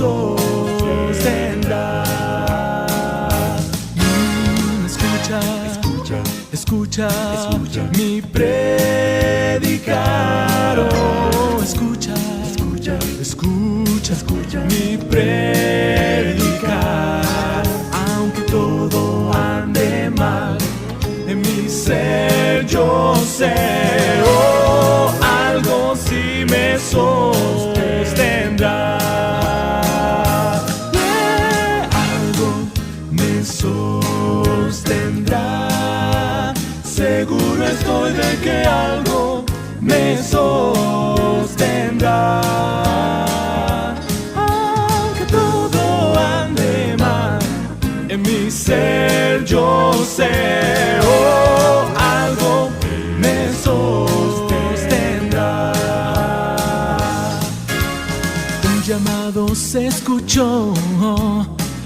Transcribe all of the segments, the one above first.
sostendrá. Escucha mi predicar. Oh, escucha mi predicar. Aunque todo ande mal, en mi ser yo sé, oh, algo sí me sostendrá. Algo me sostendrá. Seguro estoy de que algo me sostendrá. Aunque todo ande mal, en mi ser yo sé, oh, algo me sostendrá. Un llamado se escuchó,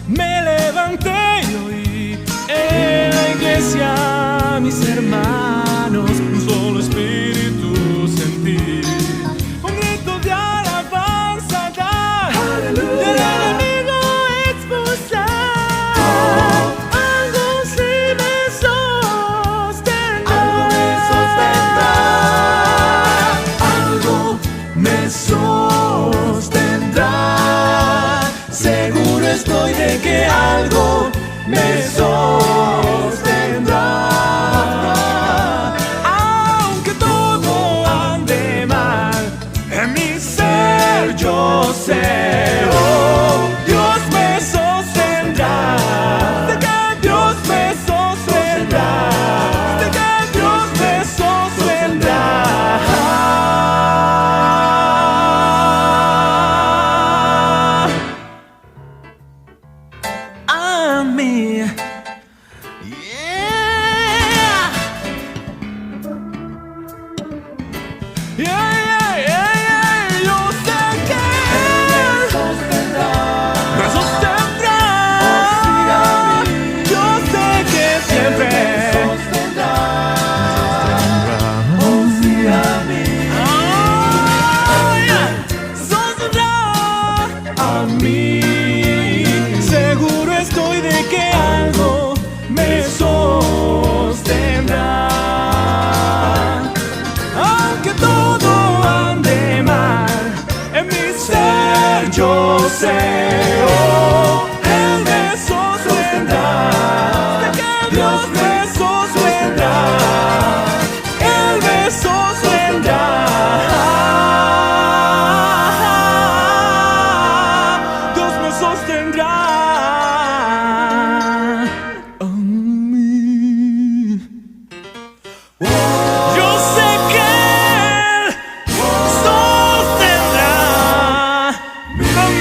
me levanté y oí en la iglesia mis hermanos, un solo espíritu sentí, un grito de alabanza dar, del enemigo expulsar. Algo sí me sostendrá, algo me sostendrá. Seguro estoy de que algo me sostendrá. Aunque todo ande mal, en mi ser yo sé, oh, Dios me sostendrá. Sé que Dios me sostendrá. Sé que Dios me sostendrá. A mí. Yo sé que me sostendrá. Yo sé que siempre me sostendrá. Oh, sí, a mí. Sostendrá a mí. Seguro estoy de que algo me sostendrá. Aunque todo ande mal, en mi ser yo sé, oh, Él me sostendrá. Sé que Dios me sostendrá. Él me sostendrá. Dios me sostendrá. A mí. Yo sé que Él sostendrá a mí.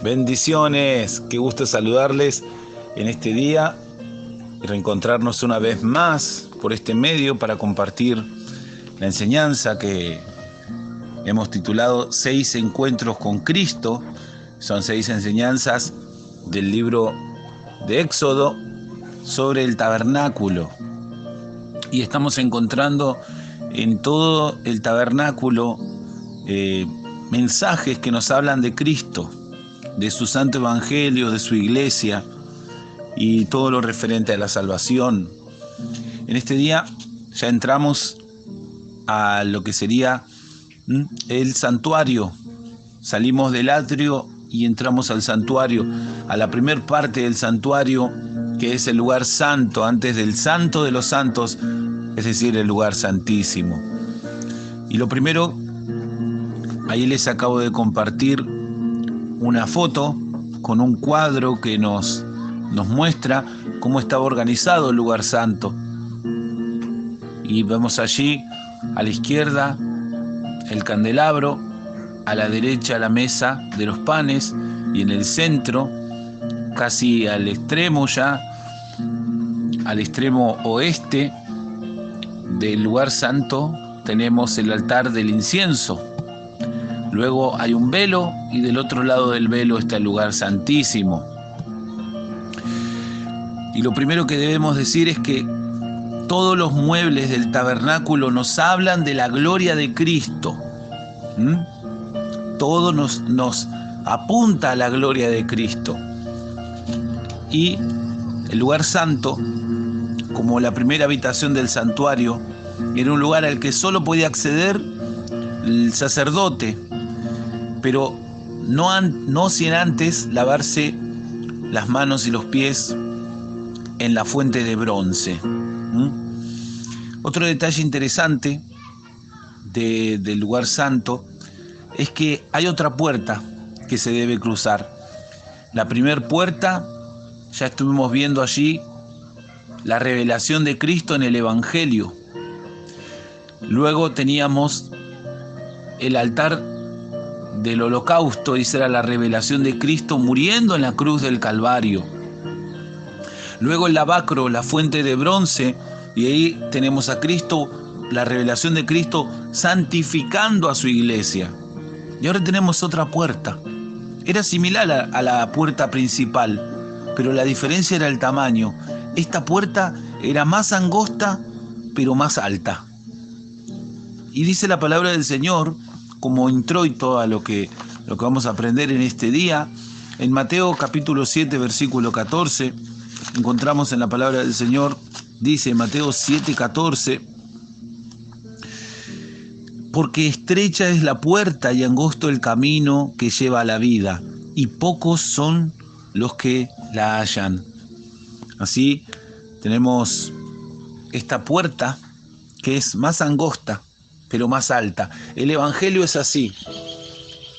Bendiciones, qué gusto saludarles en este día y reencontrarnos una vez más por este medio para compartir la enseñanza que hemos titulado 6 encuentros con Cristo. Son 6 enseñanzas del libro de Éxodo sobre el tabernáculo. Y estamos encontrando en todo el tabernáculo mensajes que nos hablan de Cristo, de su santo evangelio, de su iglesia y todo lo referente a la salvación. En este día ya entramos a lo que sería el santuario. Salimos del atrio y entramos al santuario, a la primer parte del santuario, que es el lugar santo, antes del santo de los santos, es decir, el lugar santísimo. Y lo primero, ahí les acabo de compartir una foto con un cuadro que nos muestra cómo estaba organizado el lugar santo. Y vemos allí a la izquierda el candelabro, a la derecha la mesa de los panes, y en el centro, casi al extremo ya, al extremo oeste del lugar santo, tenemos el altar del incienso. Luego hay un velo y del otro lado del velo está el lugar santísimo. Y lo primero que debemos decir es que todos los muebles del tabernáculo nos hablan de la gloria de Cristo. Todo nos apunta a la gloria de Cristo. Y el lugar santo, como la primera habitación del santuario, era un lugar al que solo podía acceder el sacerdote, pero no sin antes lavarse las manos y los pies en la fuente de bronce. Otro detalle interesante del lugar santo es que hay otra puerta que se debe cruzar. La primera puerta, ya estuvimos viendo allí la revelación de Cristo en el Evangelio. Luego teníamos el altar del holocausto, esa era la revelación de Cristo muriendo en la cruz del Calvario. Luego el lavacro, la fuente de bronce, y ahí tenemos a Cristo, la revelación de Cristo santificando a su iglesia. Y ahora tenemos otra puerta. Era similar a la puerta principal, pero la diferencia era el tamaño. Esta puerta era más angosta, pero más alta. Y dice la palabra del Señor, como introito a lo que vamos a aprender en este día, en Mateo capítulo 7, versículo 14, encontramos en la palabra del Señor, dice Mateo 7, 14, porque estrecha es la puerta y angosto el camino que lleva a la vida, y pocos son los que la hallan. Así tenemos esta puerta que es más angosta, pero más alta. El Evangelio es así.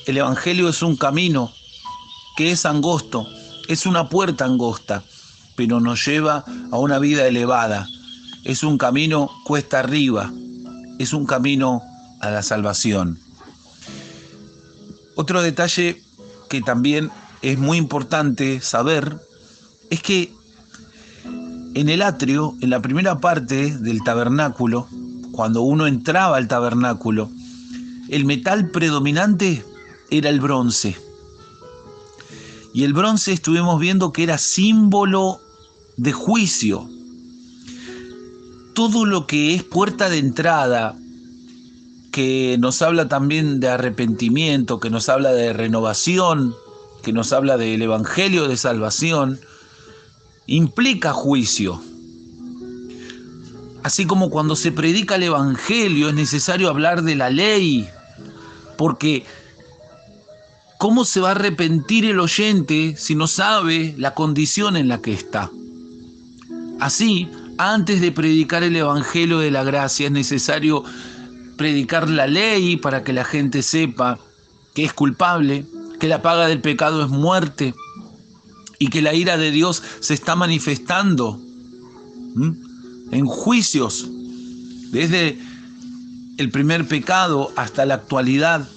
El Evangelio es un camino que es angosto, es una puerta angosta, pero nos lleva a una vida elevada. Es un camino cuesta arriba, es un camino a la salvación. Otro detalle que también es muy importante saber es que en el atrio, en la primera parte del tabernáculo, cuando uno entraba al tabernáculo, el metal predominante era el bronce. Y el bronce estuvimos viendo que era símbolo de juicio. Todo lo que es puerta de entrada, que nos habla también de arrepentimiento, que nos habla de renovación, que nos habla del evangelio de salvación, implica juicio. Así como cuando se predica el evangelio es necesario hablar de la ley, porque ¿cómo se va a arrepentir el oyente si no sabe la condición en la que está? Así, antes de predicar el evangelio de la gracia es necesario predicar la ley para que la gente sepa que es culpable, que la paga del pecado es muerte y que la ira de Dios se está manifestando en juicios desde el primer pecado hasta la actualidad,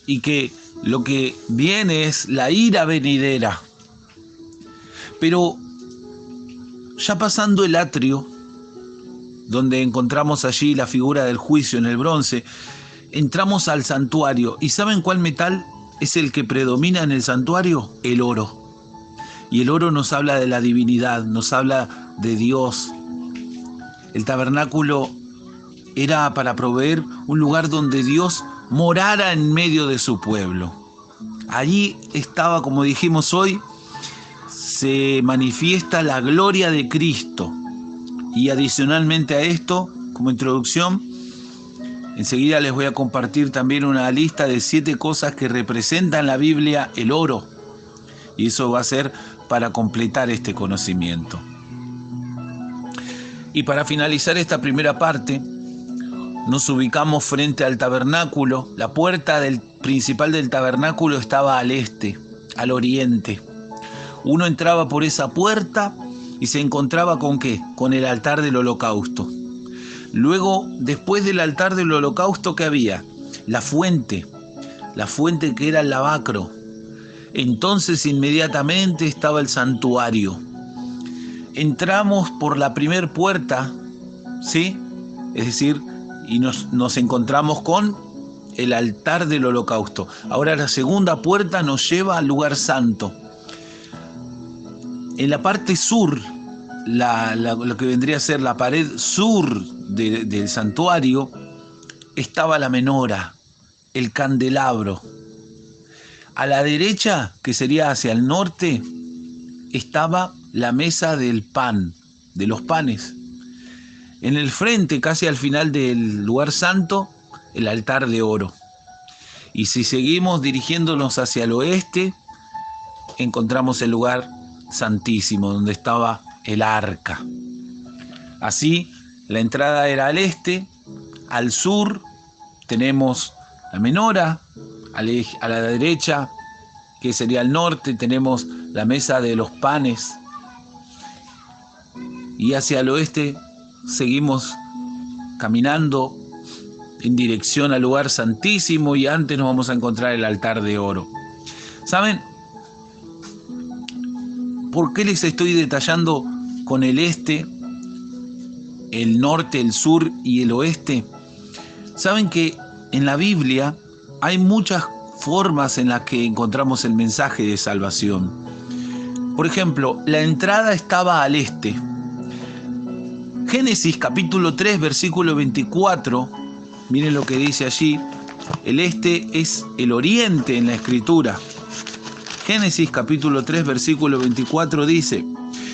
y que lo que viene es la ira venidera. Pero ya pasando el atrio, donde encontramos allí la figura del juicio en el bronce, entramos al santuario. ¿Y saben cuál metal es el que predomina en el santuario? El oro. Y el oro nos habla de la divinidad, nos habla de Dios. El tabernáculo era para proveer un lugar donde Dios morara en medio de su pueblo. Allí estaba, como dijimos hoy, se manifiesta la gloria de Cristo. Y adicionalmente a esto, como introducción, enseguida les voy a compartir también una lista de 7 cosas que representan en la Biblia el oro. Y eso va a ser para completar este conocimiento. Y para finalizar esta primera parte, nos ubicamos frente al tabernáculo. La puerta principal del tabernáculo estaba al este, al oriente. Uno entraba por esa puerta y se encontraba ¿con qué? Con el altar del holocausto. Luego, después del altar del holocausto, ¿qué había? La fuente que era el lavacro. Entonces inmediatamente estaba el santuario. Entramos por la primer puerta, ¿sí? Es decir, y nos encontramos con el altar del holocausto. Ahora la segunda puerta nos lleva al lugar santo. En la parte sur, lo que vendría a ser la pared sur del santuario, estaba la menora, el candelabro. A la derecha, que sería hacia el norte, estaba la mesa del pan, de los panes. En el frente, casi al final del lugar santo, el altar de oro. Y si seguimos dirigiéndonos hacia el oeste, encontramos el lugar santísimo, donde estaba el arca. Así, la entrada era al este. Al sur tenemos la menora, a la derecha, que sería el norte, tenemos la mesa de los panes, y hacia el oeste seguimos caminando en dirección al lugar santísimo, y antes nos vamos a encontrar el altar de oro. ¿Saben por qué les estoy detallando con el este, el norte, el sur y el oeste? Saben que en la Biblia hay muchas formas en las que encontramos el mensaje de salvación. Por ejemplo, la entrada estaba al este. Génesis capítulo 3, versículo 24, miren lo que dice allí. El este es el oriente en la escritura. Génesis capítulo 3, versículo 24 dice: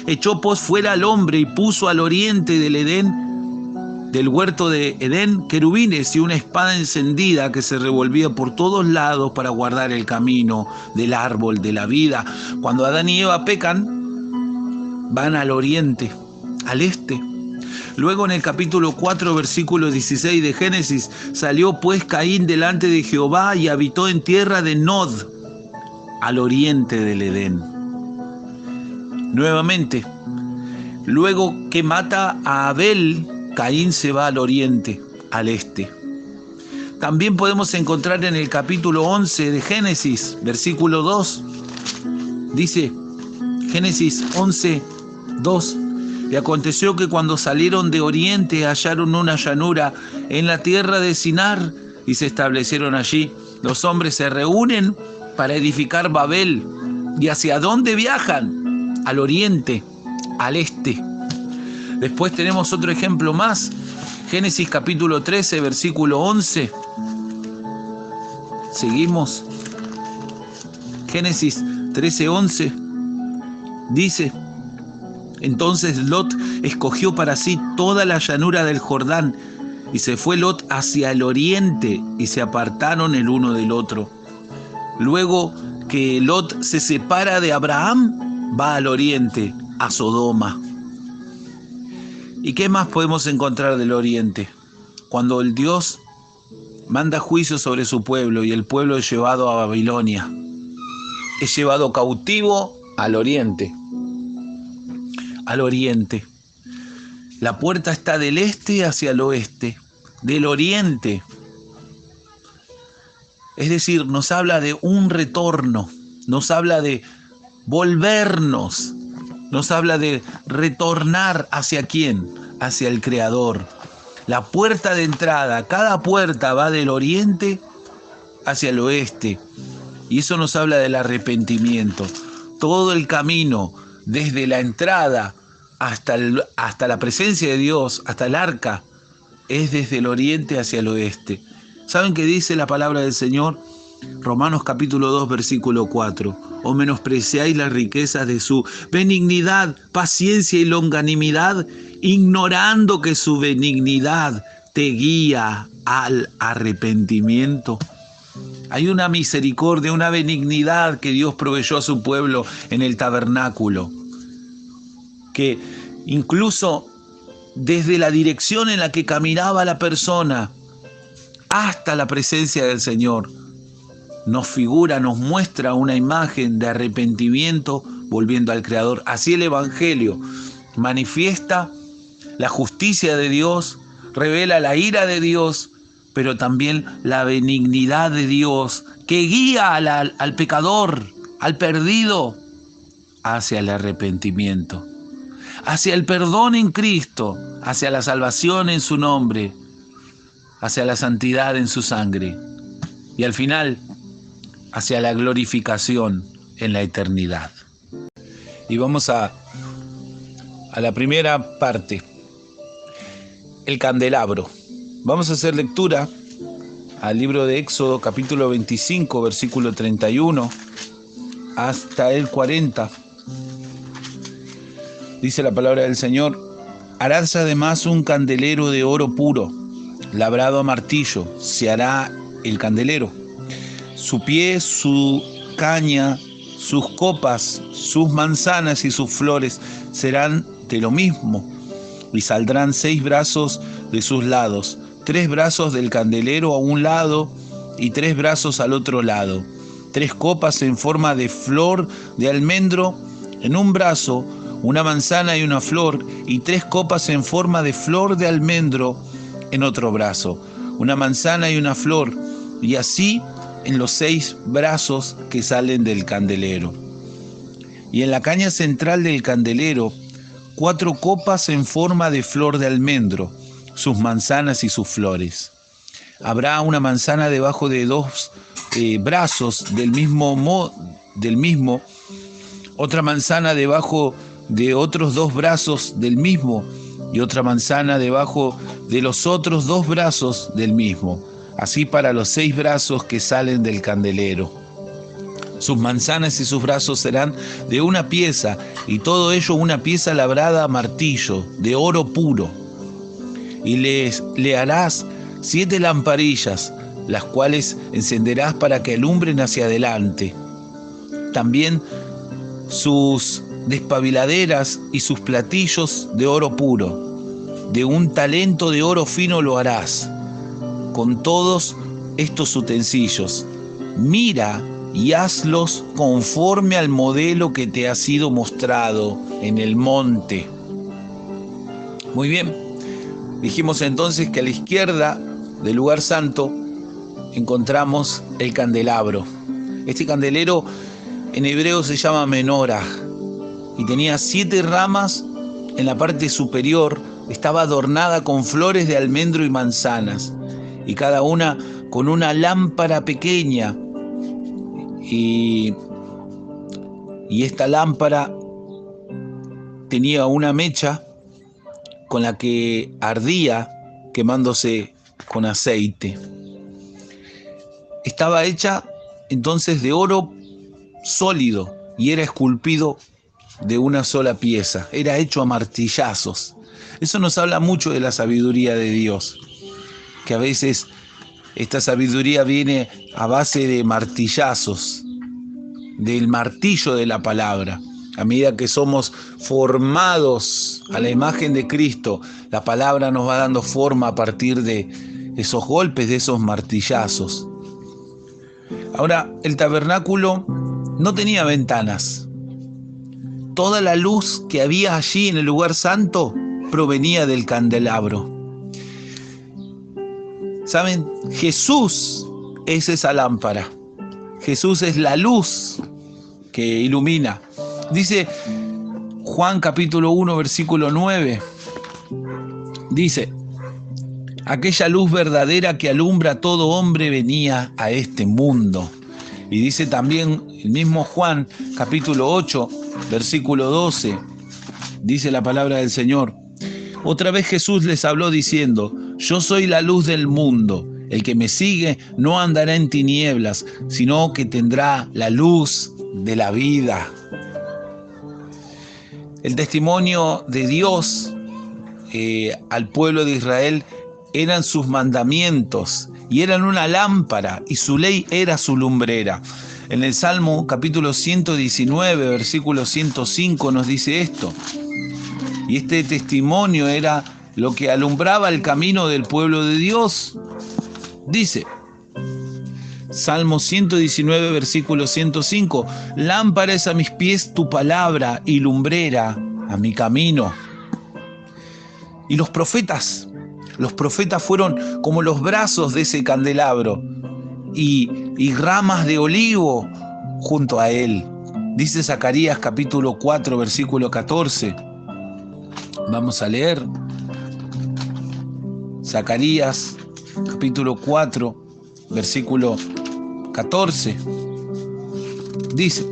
echó pues fuera al hombre y puso al oriente del Edén, del huerto de Edén, querubines y una espada encendida que se revolvía por todos lados para guardar el camino del árbol de la vida. Cuando Adán y Eva pecan, van al oriente, al este. Luego en el capítulo 4, versículo 16 de Génesis, salió pues Caín delante de Jehová y habitó en tierra de Nod, al oriente del Edén. Nuevamente, luego que mata a Abel, Caín se va al oriente, al este. También podemos encontrar en el capítulo 11 de Génesis, versículo 2, dice Génesis 11, 2: y aconteció que cuando salieron de oriente hallaron una llanura en la tierra de Sinar y se establecieron allí. Los hombres se reúnen para edificar Babel. ¿Y hacia dónde viajan? Al oriente, al este. Después tenemos otro ejemplo más. Génesis capítulo 13, versículo 11. Seguimos. Génesis 13, 11. Dice: entonces Lot escogió para sí toda la llanura del Jordán, y se fue Lot hacia el oriente, y se apartaron el uno del otro. Luego que Lot se separa de Abraham, va al oriente, a Sodoma. ¿Y qué más podemos encontrar del oriente? Cuando el Dios manda juicio sobre su pueblo y el pueblo es llevado a Babilonia, es llevado cautivo al oriente. Al oriente. La puerta está del este hacia el oeste, del oriente. Es decir, nos habla de un retorno, nos habla de volvernos, nos habla de retornar ¿hacia quién? Hacia el Creador. La puerta de entrada, cada puerta va del oriente hacia el oeste. Y eso nos habla del arrepentimiento. Todo el camino, desde la entrada hasta la presencia de Dios, hasta el arca, es desde el oriente hacia el oeste. ¿Saben qué dice la palabra del Señor? Romanos capítulo 2, versículo 4. O menospreciáis las riquezas de su benignidad, paciencia y longanimidad, ignorando que su benignidad te guía al arrepentimiento. Hay una misericordia, una benignidad que Dios proveyó a su pueblo en el tabernáculo, que incluso desde la dirección en la que caminaba la persona hasta la presencia del Señor, nos figura, nos muestra una imagen de arrepentimiento volviendo al Creador. Así el Evangelio manifiesta la justicia de Dios, revela la ira de Dios, pero también la benignidad de Dios que guía al pecador, al perdido, hacia el arrepentimiento, hacia el perdón en Cristo, hacia la salvación en su nombre, hacia la santidad en su sangre. y al final hacia la glorificación en la eternidad. Y vamos a la primera parte, el candelabro. Vamos a hacer lectura al libro de Éxodo, capítulo 25, versículo 31 hasta el 40. Dice la palabra del Señor: harás además un candelero de oro puro, labrado a martillo, se hará el candelero. Su pie, su caña, sus copas, sus manzanas y sus flores serán de lo mismo, y saldrán 6 brazos de sus lados, 3 brazos del candelero a un lado y 3 brazos al otro lado, 3 copas en forma de flor de almendro en un brazo, una manzana y una flor, y 3 copas en forma de flor de almendro en otro brazo, una manzana y una flor, y así en los 6 brazos que salen del candelero. Y en la caña central del candelero, 4 copas en forma de flor de almendro, sus manzanas y sus flores. Habrá una manzana debajo de 2 brazos del mismo, otra manzana debajo de otros 2 brazos del mismo, y otra manzana debajo de los otros 2 brazos del mismo, así para los 6 brazos que salen del candelero. Sus manzanas y sus brazos serán de una pieza, y todo ello una pieza labrada a martillo, de oro puro. Y le harás 7 lamparillas, las cuales encenderás para que alumbren hacia adelante. También sus despabiladeras y sus platillos de oro puro. De un talento de oro fino lo harás. Con todos estos utensilios, mira y hazlos conforme al modelo que te ha sido mostrado en el monte. Muy bien, dijimos entonces que a la izquierda del lugar santo encontramos el candelabro. Este candelero en hebreo se llama menorá y tenía 7 ramas en la parte superior. Estaba adornada con flores de almendro y manzanas, y cada una con una lámpara pequeña, y esta lámpara tenía una mecha con la que ardía quemándose con aceite. Estaba hecha entonces de oro sólido y era esculpido de una sola pieza, era hecho a martillazos. Eso nos habla mucho de la sabiduría de Dios, que a veces esta sabiduría viene a base de martillazos, del martillo de la palabra. A medida que somos formados a la imagen de Cristo, la palabra nos va dando forma a partir de esos golpes, de esos martillazos. Ahora, el tabernáculo no tenía ventanas. Toda la luz que había allí en el lugar santo provenía del candelabro. ¿Saben? Jesús es esa lámpara. Jesús es la luz que ilumina. Dice Juan capítulo 1, versículo 9. Dice: aquella luz verdadera que alumbra a todo hombre venía a este mundo. Y dice también el mismo Juan capítulo 8, versículo 12. Dice la palabra del Señor: otra vez Jesús les habló diciendo: yo soy la luz del mundo. El que me sigue no andará en tinieblas, sino que tendrá la luz de la vida. El testimonio de Dios al pueblo de Israel eran sus mandamientos y eran una lámpara, y su ley era su lumbrera. En el Salmo capítulo 119, versículo 105 nos dice esto: y este testimonio era lo que alumbraba el camino del pueblo de Dios. Dice Salmo 119, versículo 105: lámpara es a mis pies tu palabra y lumbrera a mi camino. Y los profetas fueron como los brazos de ese candelabro y ramas de olivo junto a él. Dice Zacarías capítulo 4, versículo 14. Vamos a leer Zacarías capítulo 4, versículo 14, dice: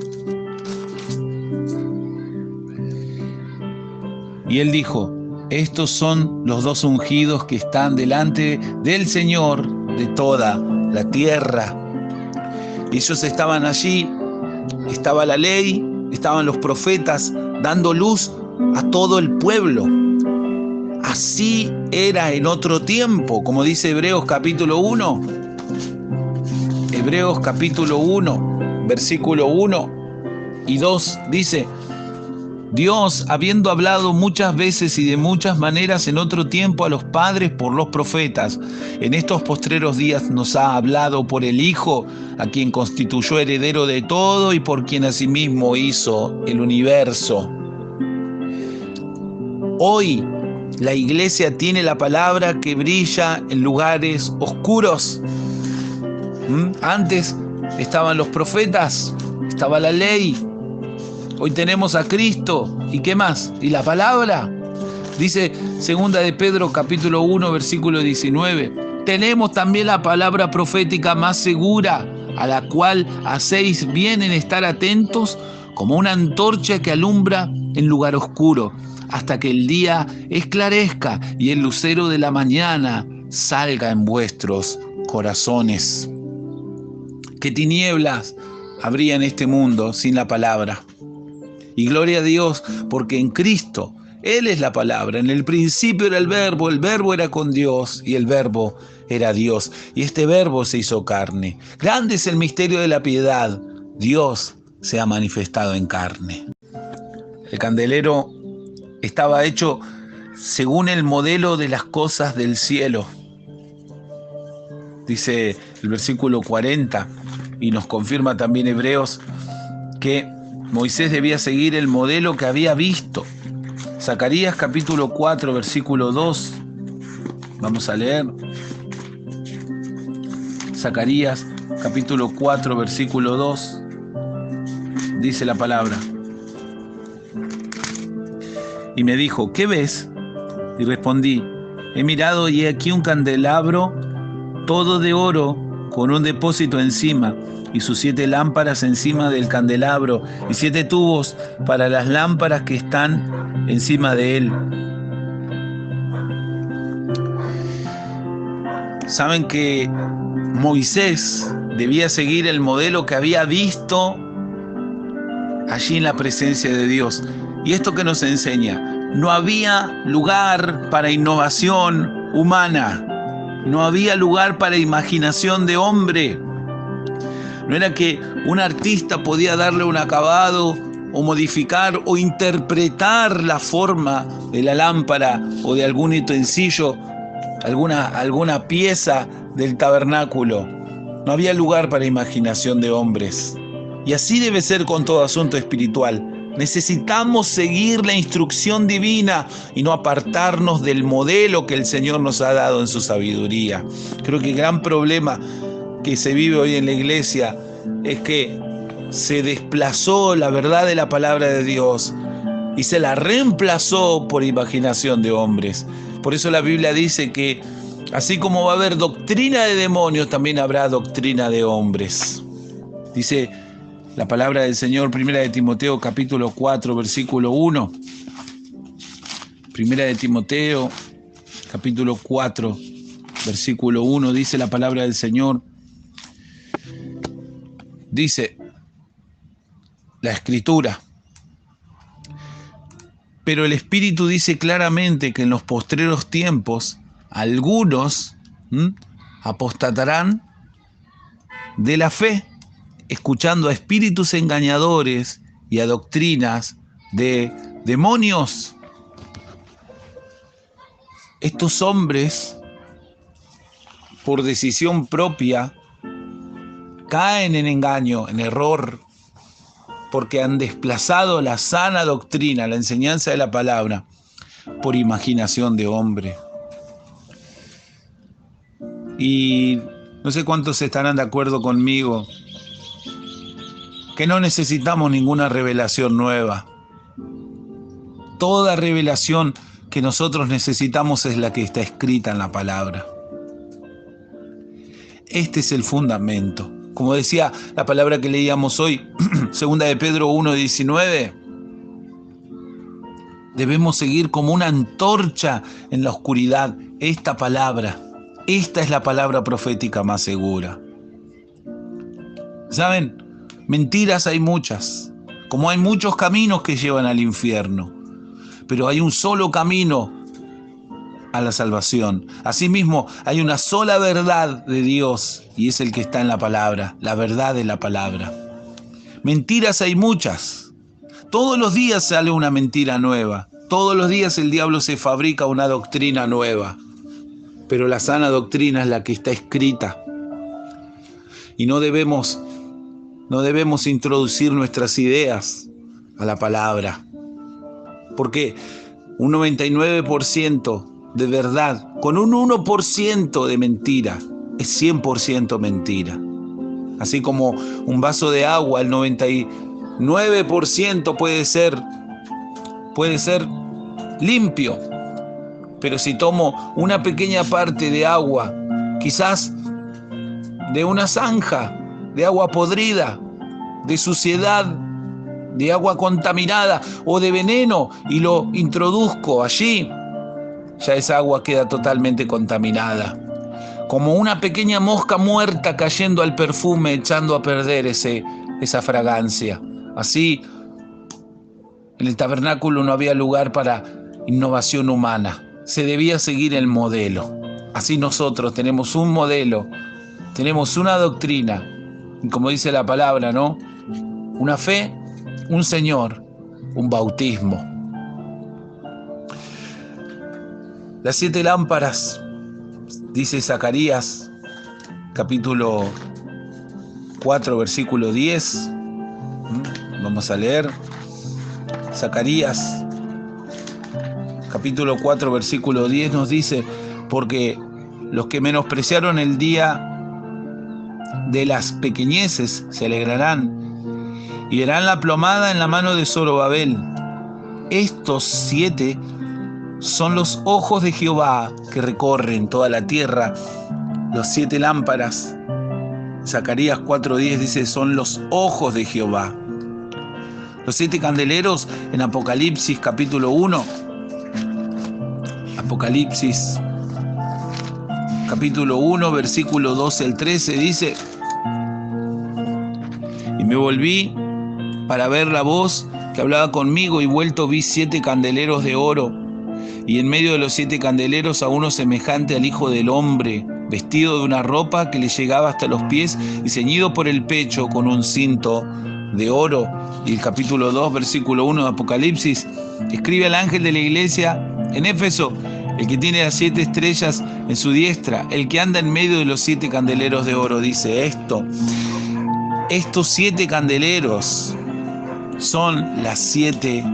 y él dijo: estos son los dos ungidos que están delante del Señor de toda la tierra. Ellos estaban allí, estaba la ley, estaban los profetas dando luz a todo el pueblo. Así era en otro tiempo, como dice Hebreos capítulo 1. Hebreos capítulo 1, versículo 1 y 2 dice: Dios, habiendo hablado muchas veces y de muchas maneras en otro tiempo a los padres por los profetas, en estos postreros días nos ha hablado por el Hijo, a quien constituyó heredero de todo y por quien asimismo hizo el universo. Hoy la iglesia tiene la palabra que brilla en lugares oscuros. Antes estaban los profetas, estaba la ley. Hoy tenemos a Cristo. ¿Y qué más? ¿Y la palabra? Dice 2 de Pedro capítulo 1 versículo 19. Tenemos también la palabra profética más segura, a la cual hacéis bien en estar atentos como una antorcha que alumbra en lugar oscuro, hasta que el día esclarezca y el lucero de la mañana salga en vuestros corazones. ¿Qué tinieblas habría en este mundo sin la palabra? Y gloria a Dios, porque en Cristo, Él es la palabra. En el principio era el verbo era con Dios y el verbo era Dios. Y este verbo se hizo carne. Grande es el misterio de la piedad. Dios se ha manifestado en carne. El candelero estaba hecho según el modelo de las cosas del cielo. Dice el versículo 40, y nos confirma también Hebreos, que Moisés debía seguir el modelo que había visto. Zacarías capítulo 4, versículo 2. Vamos a leer. Zacarías capítulo 4, versículo 2. Dice la palabra: y me dijo: ¿qué ves? Y respondí: he mirado y he aquí un candelabro todo de oro con un depósito encima, y sus 7 lámparas encima del candelabro, y 7 tubos para las lámparas que están encima de él. Saben que Moisés debía seguir el modelo que había visto allí en la presencia de Dios. ¿Y esto qué nos enseña? No había lugar para innovación humana. No había lugar para imaginación de hombre. No era que un artista podía darle un acabado o modificar o interpretar la forma de la lámpara o de algún utensilio, alguna pieza del tabernáculo. No había lugar para imaginación de hombres. Y así debe ser con todo asunto espiritual. Necesitamos seguir la instrucción divina y no apartarnos del modelo que el Señor nos ha dado en su sabiduría. Creo que el gran problema que se vive hoy en la iglesia es que se desplazó la verdad de la palabra de Dios y se la reemplazó por imaginación de hombres. Por eso la Biblia dice que así como va a haber doctrina de demonios, también habrá doctrina de hombres. Dice la palabra del Señor, 1 de Timoteo capítulo 4, versículo 1. 1 de Timoteo capítulo 4, versículo 1, dice la palabra del Señor. Dice la Escritura: pero el Espíritu dice claramente que en los postreros tiempos algunos apostatarán de la fe, escuchando a espíritus engañadores y a doctrinas de demonios. Estos hombres, por decisión propia, caen en engaño, en error, porque han desplazado la sana doctrina, la enseñanza de la palabra, por imaginación de hombre. Y no sé cuántos estarán de acuerdo conmigo que no necesitamos ninguna revelación nueva. Toda revelación que nosotros necesitamos es la que está escrita en la palabra. Este es el fundamento. Como decía la palabra que leíamos hoy, segunda de Pedro 1:19, debemos seguir como una antorcha en la oscuridad esta palabra. Esta es la palabra profética más segura. ¿Saben? Mentiras hay muchas, como hay muchos caminos que llevan al infierno, pero hay un solo camino a la salvación. Asimismo, hay una sola verdad de Dios y es el que está en la palabra, la verdad de la palabra. Mentiras hay muchas. Todos los días sale una mentira nueva. Todos los días el diablo se fabrica una doctrina nueva. Pero la sana doctrina es la que está escrita. Y no debemos introducir nuestras ideas a la palabra. Porque un 99% de verdad, con un 1% de mentira, es 100% mentira. Así como un vaso de agua, el 99% puede ser limpio. Pero si tomo una pequeña parte de agua, quizás de una zanja, de agua podrida, de suciedad, de agua contaminada o de veneno y lo introduzco allí, ya esa agua queda totalmente contaminada. Como una pequeña mosca muerta cayendo al perfume, echando a perder esa fragancia. Así, en el tabernáculo no había lugar para innovación humana. Se debía seguir el modelo. Así nosotros tenemos un modelo, tenemos una doctrina, y como dice la palabra, ¿no? Una fe, un Señor, un bautismo. Las 7 lámparas, dice Zacarías, capítulo 4, versículo 10. Vamos a leer. Zacarías, capítulo 4, versículo 10 nos dice: porque los que menospreciaron el día de las pequeñeces se alegrarán y verán la plomada en la mano de Zorobabel. Estos 7 son los ojos de Jehová que recorren toda la tierra. Los 7 lámparas, Zacarías 4:10 dice, son los ojos de Jehová. Los 7 candeleros en Apocalipsis capítulo 1. Apocalipsis capítulo 1, versículo 12 al 13 dice: y me volví para ver la voz que hablaba conmigo, y vuelto vi 7 candeleros de oro, y en medio de los 7 candeleros a uno semejante al Hijo del Hombre, vestido de una ropa que le llegaba hasta los pies y ceñido por el pecho con un cinto de oro. Y el capítulo 2, versículo 1 de Apocalipsis, escribe al ángel de la iglesia en Éfeso, el que tiene las 7 estrellas en su diestra, el que anda en medio de los 7 candeleros de oro, dice esto: estos 7 candeleros son las 7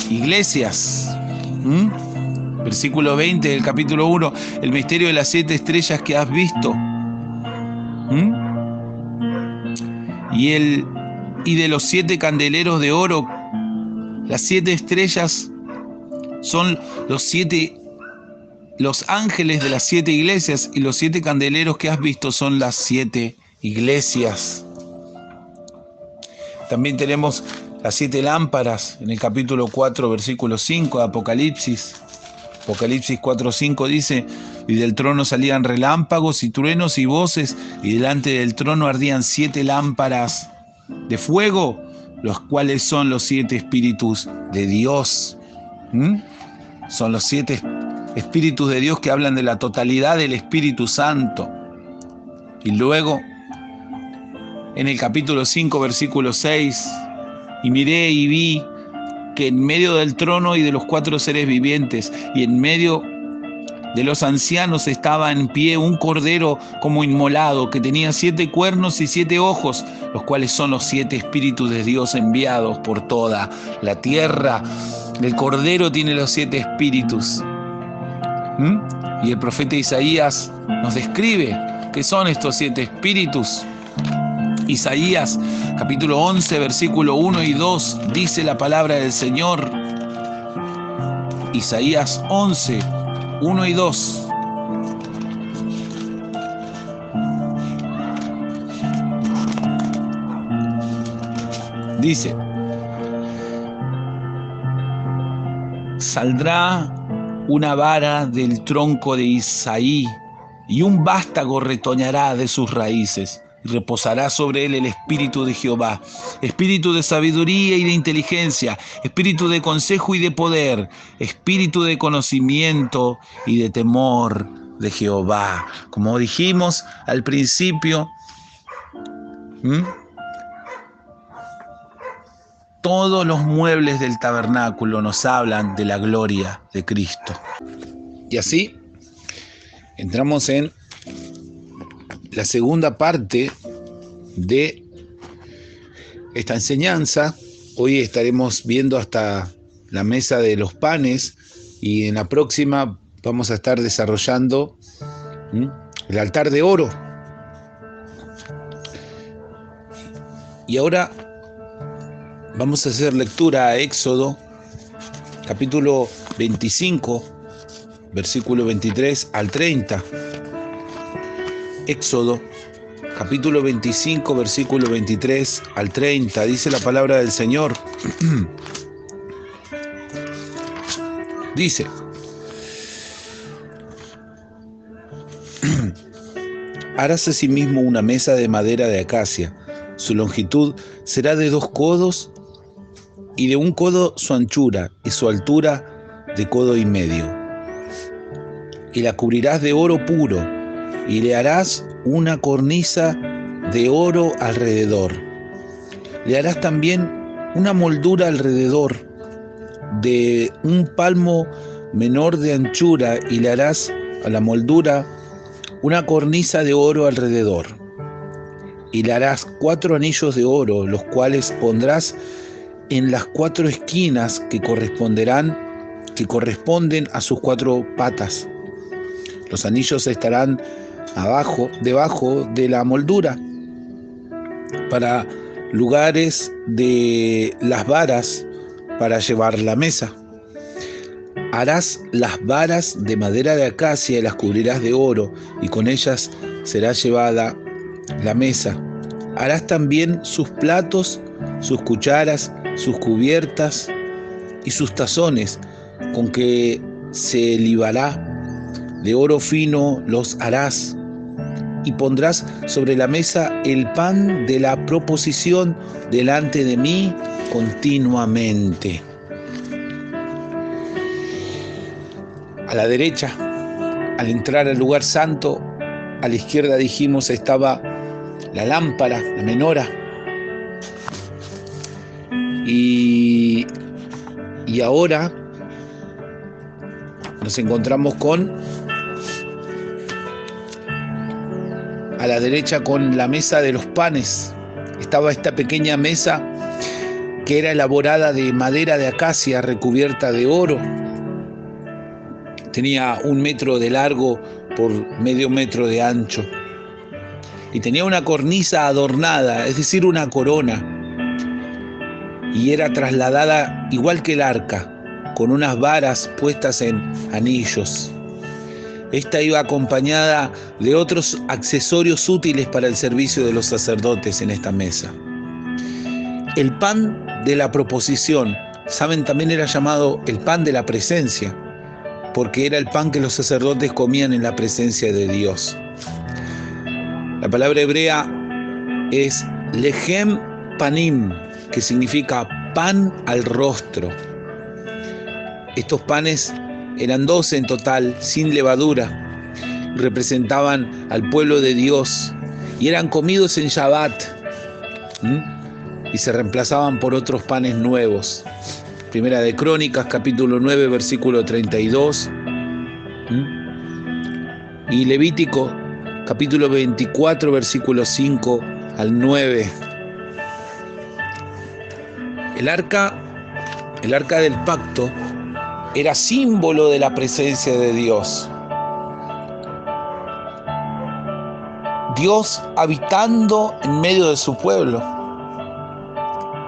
iglesias. Versículo 20 del capítulo 1, el misterio de las 7 estrellas que has visto. Y de los 7 candeleros de oro, las 7 estrellas son los ángeles de las 7 iglesias, y los 7 candeleros que has visto son las 7 iglesias. También tenemos las 7 lámparas en el capítulo 4, versículo 5 de Apocalipsis. Apocalipsis 4:5 dice: y del trono salían relámpagos y truenos y voces, y delante del trono ardían 7 lámparas de fuego, los cuales son los 7 espíritus de Dios. Son los 7 espíritus de Dios que hablan de la totalidad del Espíritu Santo. Y luego, en el capítulo 5, versículo 6, y miré y vi que en medio del trono y de los 4 seres vivientes y en medio de los ancianos estaba en pie un cordero como inmolado, que tenía 7 cuernos y 7 ojos, los cuales son los 7 espíritus de Dios enviados por toda la tierra. El cordero tiene los 7 espíritus. Y el profeta Isaías nos describe qué son estos 7 espíritus. Isaías capítulo 11, versículo 1 y 2, dice la palabra del Señor. Isaías 11, 1 y 2. Dice: saldrá una vara del tronco de Isaí, y un vástago retoñará de sus raíces, y reposará sobre él el espíritu de Jehová, espíritu de sabiduría y de inteligencia, espíritu de consejo y de poder, espíritu de conocimiento y de temor de Jehová. Como dijimos al principio, todos los muebles del tabernáculo nos hablan de la gloria de Cristo. Y así entramos en la segunda parte de esta enseñanza. Hoy estaremos viendo hasta la mesa de los panes y en la próxima vamos a estar desarrollando el altar de oro. Y ahora vamos a hacer lectura a Éxodo, capítulo 25, versículo 23 al 30. Éxodo, capítulo 25, versículo 23 al 30. Dice la palabra del Señor. Dice: harás asimismo una mesa de madera de acacia. Su longitud será de 2 codos y de 1 codo su anchura y su altura de 1,5 codos. Y la cubrirás de oro puro y le harás una cornisa de oro alrededor. Le harás también una moldura alrededor de 1 palmo menor de anchura y le harás a la moldura una cornisa de oro alrededor. Y le harás 4 anillos de oro, los cuales pondrás en las 4 esquinas que corresponden a sus 4 patas. Los anillos estarán debajo de la moldura, para lugares de las varas para llevar la mesa. Harás las varas de madera de acacia y las cubrirás de oro, y con ellas será llevada la mesa. Harás también sus platos, sus cucharas, sus cubiertas y sus tazones, con que se libará. De oro fino los harás. Y pondrás sobre la mesa el pan de la proposición delante de mí continuamente. A la derecha, al entrar al lugar santo, a la izquierda dijimos estaba la lámpara, la menora. Y ahora nos encontramos a la derecha con la mesa de los panes. Estaba esta pequeña mesa que era elaborada de madera de acacia recubierta de oro. Tenía 1 metro de largo por medio metro de ancho. Y tenía una cornisa adornada, es decir, una corona. Y era trasladada igual que el arca, con unas varas puestas en anillos. Esta iba acompañada de otros accesorios útiles para el servicio de los sacerdotes en esta mesa. El pan de la proposición, saben, también era llamado el pan de la presencia, porque era el pan que los sacerdotes comían en la presencia de Dios. La palabra hebrea es lehem panim, que significa pan al rostro. Estos panes eran 12 en total, sin levadura. Representaban al pueblo de Dios y eran comidos en Shabbat y se reemplazaban por otros panes nuevos. Primera de Crónicas, capítulo 9, versículo 32. Y Levítico, capítulo 24, versículo 5 al 9. El arca del pacto era símbolo de la presencia de Dios. Dios habitando en medio de su pueblo.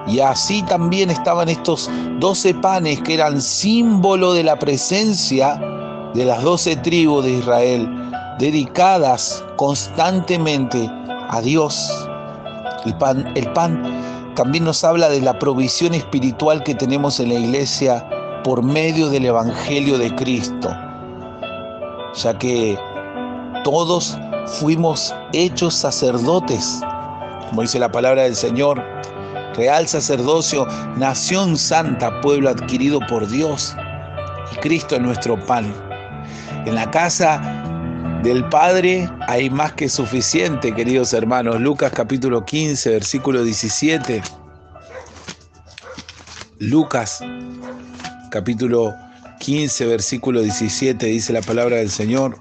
Y así también estaban estos 12 panes que eran símbolo de la presencia de las 12 tribus de Israel, dedicadas constantemente a Dios. El pan también nos habla de la provisión espiritual que tenemos en la iglesia por medio del Evangelio de Cristo, ya que todos fuimos hechos sacerdotes, como dice la palabra del Señor, real sacerdocio, nación santa, pueblo adquirido por Dios, y Cristo es nuestro pan. En la casa del Padre hay más que suficiente, queridos hermanos. Lucas capítulo 15, versículo 17. Lucas capítulo 15, versículo 17, dice la palabra del Señor.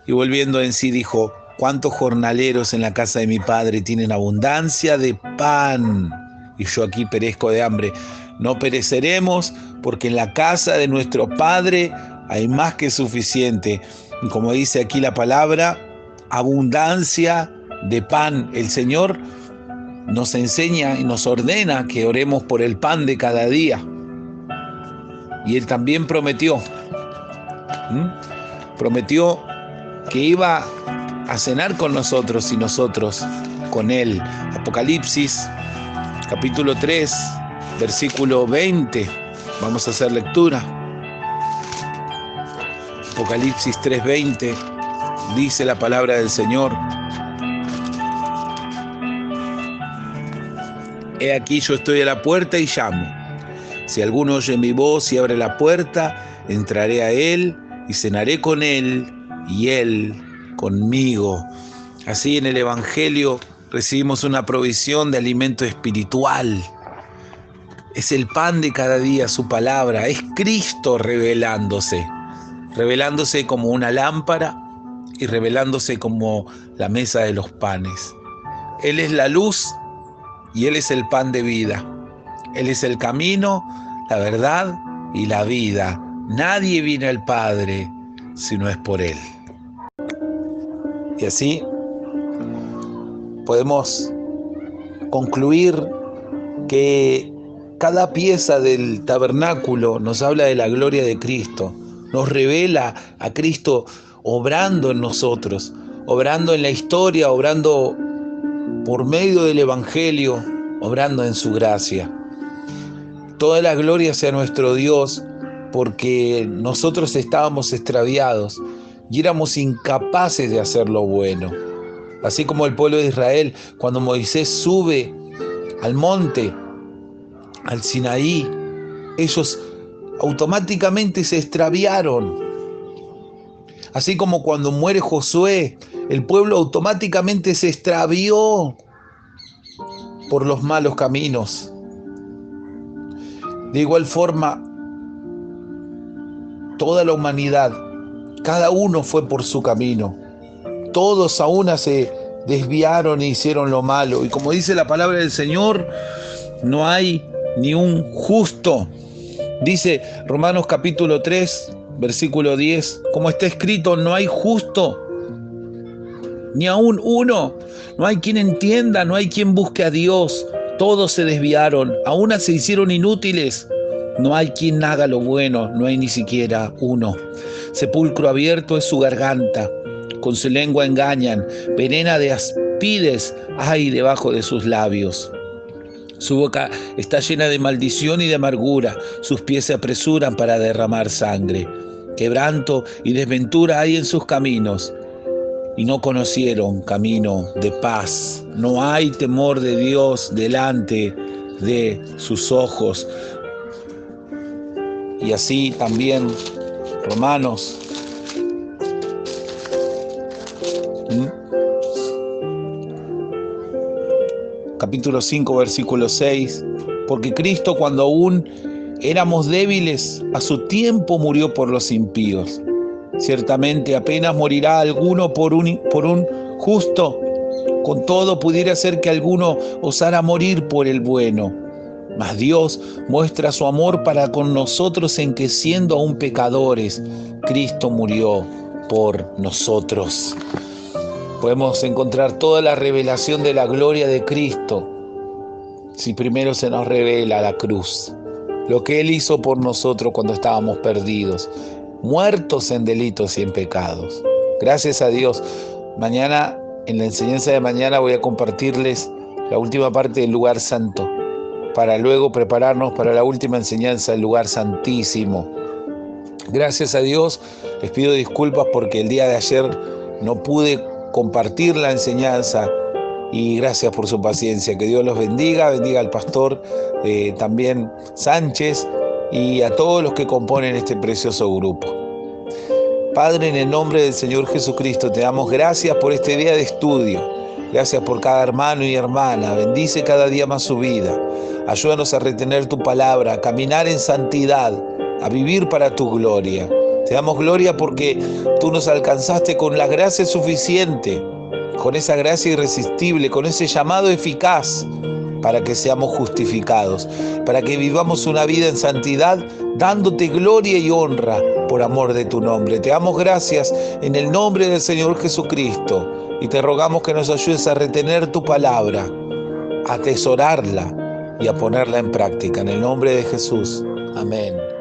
Y volviendo en sí dijo: ¿cuántos jornaleros en la casa de mi Padre tienen abundancia de pan? Y yo aquí perezco de hambre. No pereceremos, porque en la casa de nuestro Padre hay más que suficiente. Y como dice aquí la palabra, abundancia de pan. El Señor nos enseña y nos ordena que oremos por el pan de cada día. Y Él también prometió que iba a cenar con nosotros y nosotros con Él. Apocalipsis capítulo 3, versículo 20. Vamos a hacer lectura. Apocalipsis 3:20, dice la palabra del Señor: he aquí yo estoy a la puerta y llamo. Si alguno oye mi voz y abre la puerta, entraré a él y cenaré con él y él conmigo. Así en el Evangelio recibimos una provisión de alimento espiritual. Es el pan de cada día, su palabra. Es Cristo revelándose como una lámpara y revelándose como la mesa de los panes. Él es la luz y Él es el pan de vida. Él es el camino, la verdad y la vida. Nadie viene al Padre si no es por Él. Y así podemos concluir que cada pieza del tabernáculo nos habla de la gloria de Cristo, nos revela a Cristo obrando en nosotros, obrando en la historia, obrando por medio del Evangelio, obrando en su gracia. Toda la gloria sea nuestro Dios, porque nosotros estábamos extraviados y éramos incapaces de hacer lo bueno. Así como el pueblo de Israel, cuando Moisés sube al monte, al Sinaí, ellos automáticamente se extraviaron. Así como cuando muere Josué, el pueblo automáticamente se extravió por los malos caminos. De igual forma, toda la humanidad, cada uno fue por su camino. Todos a una se desviaron e hicieron lo malo. Y como dice la palabra del Señor, no hay ni un justo. Dice Romanos capítulo 3, versículo 10, como está escrito, no hay justo, ni aún uno. No hay quien entienda, no hay quien busque a Dios. Todos se desviaron, a una se hicieron inútiles. No hay quien haga lo bueno, no hay ni siquiera uno. Sepulcro abierto es su garganta, con su lengua engañan, venena de aspides hay debajo de sus labios. Su boca está llena de maldición y de amargura, sus pies se apresuran para derramar sangre. Quebranto y desventura hay en sus caminos, y no conocieron camino de paz. No hay temor de Dios delante de sus ojos. Y así también Romanos capítulo 5, versículo 6, porque Cristo, cuando aún éramos débiles, a su tiempo murió por los impíos. Ciertamente apenas morirá alguno por un justo, con todo pudiera ser que alguno osara morir por el bueno. Mas Dios muestra su amor para con nosotros en que, siendo aún pecadores, Cristo murió por nosotros. Podemos encontrar toda la revelación de la gloria de Cristo si primero se nos revela la cruz, lo que Él hizo por nosotros cuando estábamos perdidos, muertos en delitos y en pecados. Gracias a Dios. Mañana En la enseñanza de mañana voy a compartirles la última parte del lugar santo, para luego prepararnos para la última enseñanza del lugar santísimo. Gracias a Dios, les pido disculpas porque el día de ayer no pude compartir la enseñanza y gracias por su paciencia. Que Dios los bendiga al pastor también Sánchez y a todos los que componen este precioso grupo. Padre, en el nombre del Señor Jesucristo, te damos gracias por este día de estudio. Gracias por cada hermano y hermana. Bendice cada día más su vida. Ayúdanos a retener tu palabra, a caminar en santidad, a vivir para tu gloria. Te damos gloria porque tú nos alcanzaste con la gracia suficiente, con esa gracia irresistible, con ese llamado eficaz para que seamos justificados, para que vivamos una vida en santidad, dándote gloria y honra por amor de tu nombre. Te damos gracias en el nombre del Señor Jesucristo y te rogamos que nos ayudes a retener tu palabra, a atesorarla y a ponerla en práctica. En el nombre de Jesús. Amén.